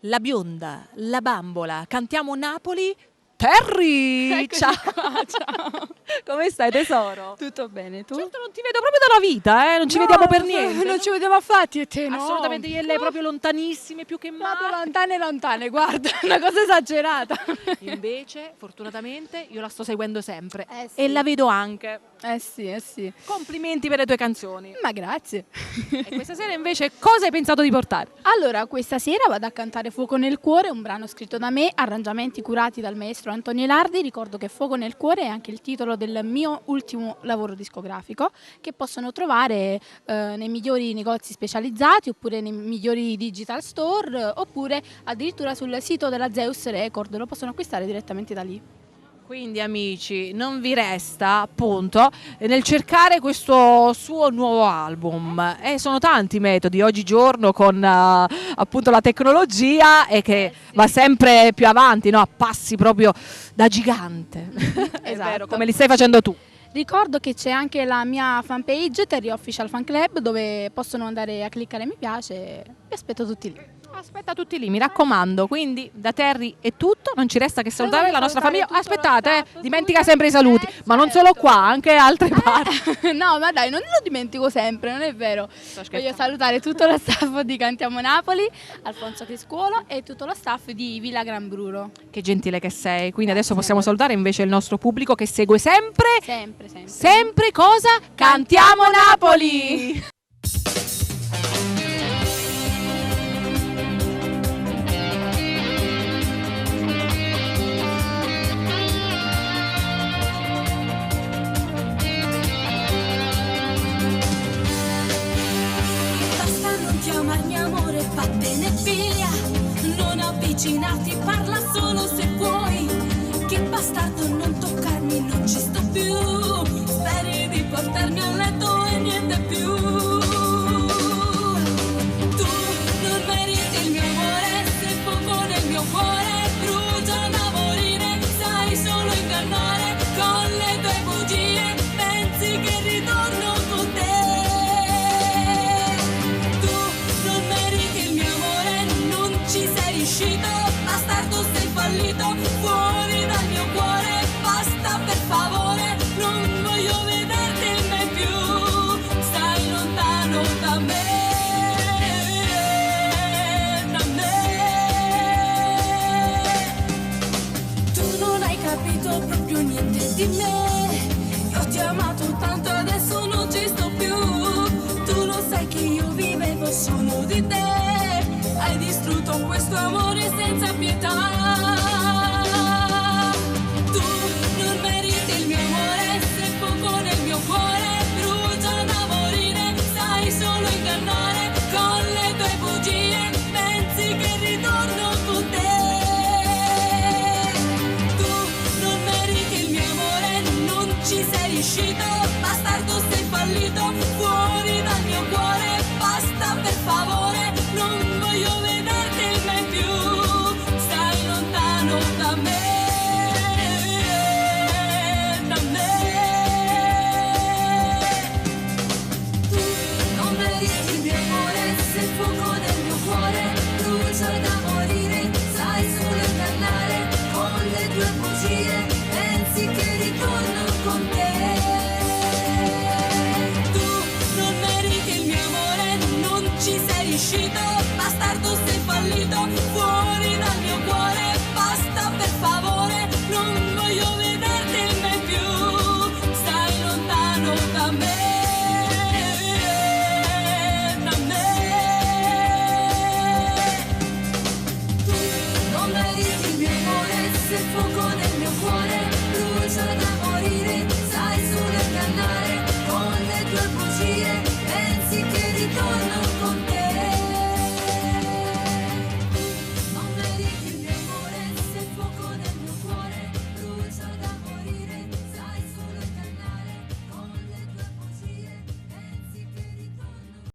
la bionda, la bambola, cantiamo Napoli. Terry, Eccoci ciao. qua, ciao. Come stai tesoro? Tutto bene, tu? Certo non ti vedo proprio dalla vita, non ci vediamo per niente. Non ci vediamo affatto e te, no? Assolutamente io e lei proprio lontanissime più che Proprio mai. lontane, lontane, guarda, una cosa esagerata. Invece, fortunatamente, io la sto seguendo sempre sì. e la vedo anche. Sì. Complimenti per le tue canzoni. Ma grazie. E questa sera invece cosa hai pensato di portare? Allora, questa sera vado a cantare Fuoco nel cuore, un brano scritto da me, arrangiamenti curati dal maestro Antonio Elardi. Ricordo che Fuoco nel cuore è anche il titolo del mio ultimo lavoro discografico, che possono trovare nei migliori negozi specializzati, oppure nei migliori digital store, oppure addirittura sul sito della Zeus Record, lo possono acquistare direttamente da lì. Quindi amici, non vi resta appunto nel cercare questo suo nuovo album. Sono tanti metodi oggigiorno con appunto la tecnologia e che va sempre più avanti, no? A passi proprio da gigante. È Esatto. vero, come li stai facendo tu. Ricordo che c'è anche la mia fanpage Terry Official Fan Club, dove possono andare a cliccare mi piace. Vi aspetto tutti lì. Aspetta tutti lì, mi raccomando. Quindi da Terry è tutto, non ci resta che salutare la nostra famiglia. tutto lo Aspettate, staff, dimentica scusa. sempre i saluti, ma non solo qua, anche altre parti. No, ma dai, non lo dimentico sempre, non è vero. Voglio salutare tutto lo staff di Cantiamo Napoli, Alfonso Criscuolo e tutto lo staff di Villa Gran Bruro. Che gentile che sei. Quindi adesso possiamo salutare invece il nostro pubblico che segue sempre. Sempre cosa? Cantiamo Napoli! Basta non chiamarmi amore, vattene via. Non avvicinarti, parla solo se vuoi. Che bastardo non toccarmi, non ci sto più. Speri di portarmi a letto e niente più. Tu non meriti il mio amore, se fuoco nel mio cuore brucia da morire. Sai solo ingannare con le tue bugie. Pensi che ritorno con te. Tu non meriti il mio amore, non ci sei riuscito. Bastardo, sei fallito, fuori dal mio cuore. Basta per favore, non voglio vederti mai più. Stai lontano da me, da me. Tu non hai capito proprio niente di me. Io ti ho amato tanto, adesso non ci sto più. Tu lo sai che io vivevo solo di te. Hai distrutto questo amore senza pietà.